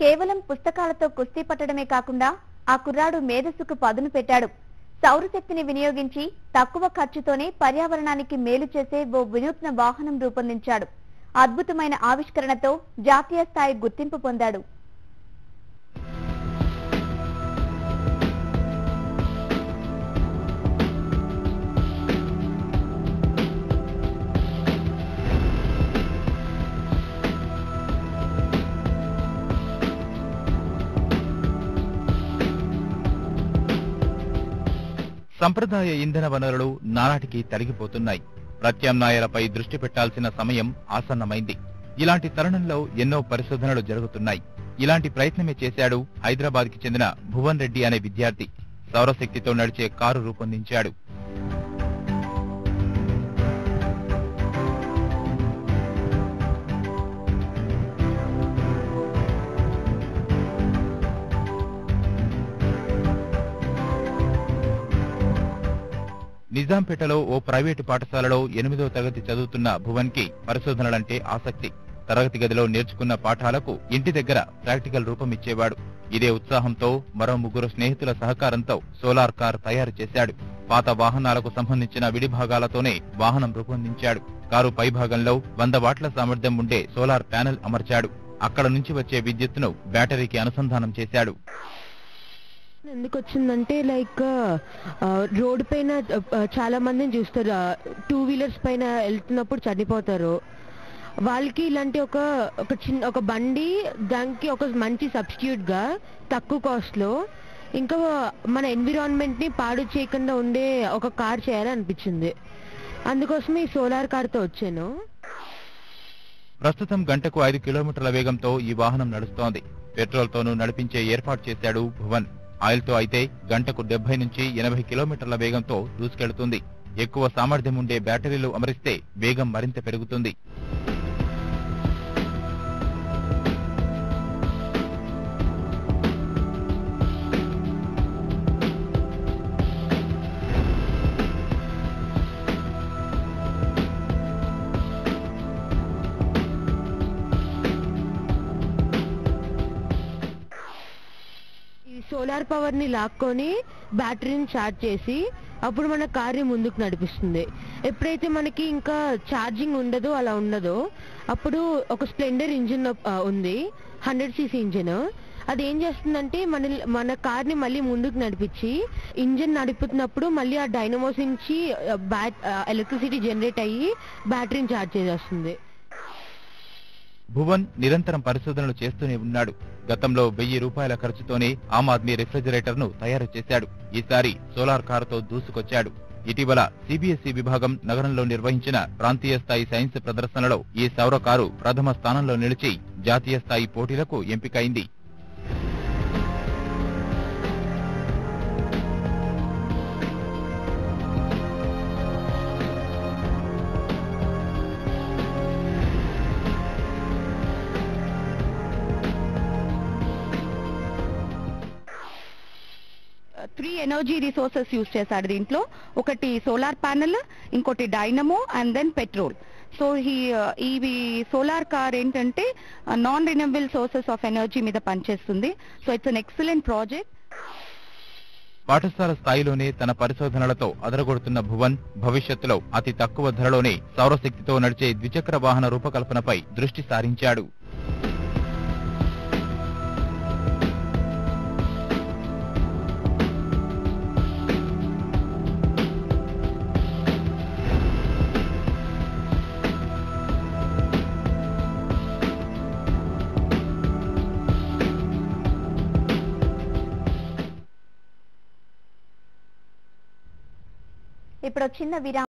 కేవలం పుస్తకాలతో కుస్తీ పట్టడమే కాకుండా ఆ కుర్రాడు మేధస్సుకు పదును పెట్టాడు. సౌరశక్తిని వినియోగించి తక్కువ ఖర్చుతోనే పర్యావరణానికి మేలు చేసే ఓ వినూత్న వాహనం రూపొందించాడు. అద్భుతమైన ఆవిష్కరణతో జాతీయ స్థాయి గుర్తింపు పొందాడు. సంప్రదాయ ఇంధన వనరులు నానాటికి తరిగిపోతున్నాయి. ప్రత్యామ్నాయాలపై దృష్టి పెట్టాల్సిన సమయం ఆసన్నమైంది. ఇలాంటి తరుణంలో ఎన్నో పరిశోధనలు జరుగుతున్నాయి. ఇలాంటి ప్రయత్నమే చేశాడు హైదరాబాద్ కి చెందిన భువన్ రెడ్డి అనే విద్యార్థి. సౌరశక్తితో నడిచే కారు రూపొందించాడు. నిజాంపేటలో ఓ ప్రైవేటు పాఠశాలలో 8వ తరగతి చదువుతున్న భువన్ కి పరిశోధనలంటే ఆసక్తి. తరగతి గదిలో నేర్చుకున్న పాఠాలకు ఇంటి దగ్గర ప్రాక్టికల్ రూపమిచ్చేవాడు. ఇదే ఉత్సాహంతో మరో 3 స్నేహితుల సహకారంతో సోలార్ కార్ తయారు చేశాడు. పాత వాహనాలకు సంబంధించిన విడిభాగాలతోనే వాహనం రూపొందించాడు. కారు పైభాగంలో 100 వాట్ల సామర్థ్యం ఉండే సోలార్ ప్యానెల్ అమర్చాడు. అక్కడ నుంచి వచ్చే విద్యుత్తును బ్యాటరీకి అనుసంధానం చేశాడు. ఎందుకు వచ్చిందంటే రోడ్ పైన చాలా మందిని చూస్తారు, 2 వీలర్స్ పైన వెళ్తున్నప్పుడు చనిపోతారు. వాళ్ళకి ఇలాంటి ఒక బండి దానికి ఒక మంచి సబ్స్టిట్యూట్ గా తక్కువ కాస్ట్ లో ఇంకా మన ఎన్విరాన్మెంట్ ని పాడు చేయకుండా ఉండే ఒక కార్ చేయాలనిపించింది. అందుకోసమే ఈ సోలార్ కార్ తో వచ్చాను. ప్రస్తుతం గంటకు 5 కిలోమీటర్ల వేగంతో ఈ వాహనం నడుస్తోంది. పెట్రోల్ తోనూ నడిపించే ఏర్పాటు చేశాడు భువన్. ఆయిల్ తో అయితే గంటకు 70 నుంచి 80 కిలోమీటర్ల వేగంతో దూసుకెళ్తుంది. ఎక్కువ సామర్థ్యం ఉండే బ్యాటరీలు అమరిస్తే వేగం మరింత పెరుగుతుంది. సోలార్ పవర్ ని లాక్కొని బ్యాటరీని చార్జ్ చేసి అప్పుడు మన కార్ని ముందుకు నడిపిస్తుంది. ఎప్పుడైతే మనకి ఇంకా ఛార్జింగ్ ఉండదో అప్పుడు ఒక స్ప్లెండర్ ఇంజిన్ ఉంది, 100cc ఇంజిన్. అది ఏం చేస్తుందంటే మన కార్ని మళ్ళీ ముందుకు నడిపించి ఇంజిన్ నడుపుతున్నప్పుడు మళ్ళీ ఆ డైనమోస్ నుంచి ఎలక్ట్రిసిటీ జనరేట్ అయ్యి బ్యాటరీని చార్జ్ చేసేస్తుంది. భువన్ నిరంతరం పరిశోధనలు చేస్తూనే ఉన్నాడు. గతంలో 1000 రూపాయల ఖర్చుతోనే ఆమ్ ఆద్మీ రిఫ్రిజిరేటర్ ను తయారు చేశాడు. ఈసారి సోలార్ కారుతో దూసుకొచ్చాడు. ఇటీవల సిబిఎస్ఈ విభాగం నగరంలో నిర్వహించిన ప్రాంతీయ స్థాయి సైన్స్ ప్రదర్శనలో ఈ సౌర కారు ప్రథమ స్థానంలో నిలిచి జాతీయ స్థాయి పోటీలకు ఎంపికైంది. త్రీ ఎనర్జీ రిసోర్సెస్ యూజ్ చేశాడు దీంట్లో. ఒకటి సోలార్ ప్యానెల్, ఇంకోటి dynamo and then petrol. So ఈ సోలార్ కార్ ఏంటంటే non renewable sources of energy మీద పనిచేస్తుంది. So it's an excellent project. పాఠశాల స్థాయిలోనే తన పరిశోధనలతో అదరగొడుతున్న భువన్ భవిష్యత్తులో అతి తక్కువ ధరలోనే సౌరశక్తితో నడిచే ద్విచక్ర వాహన రూపకల్పనపై దృష్టి సారించాడు. ఇప్పుడు చిన్న విరామం.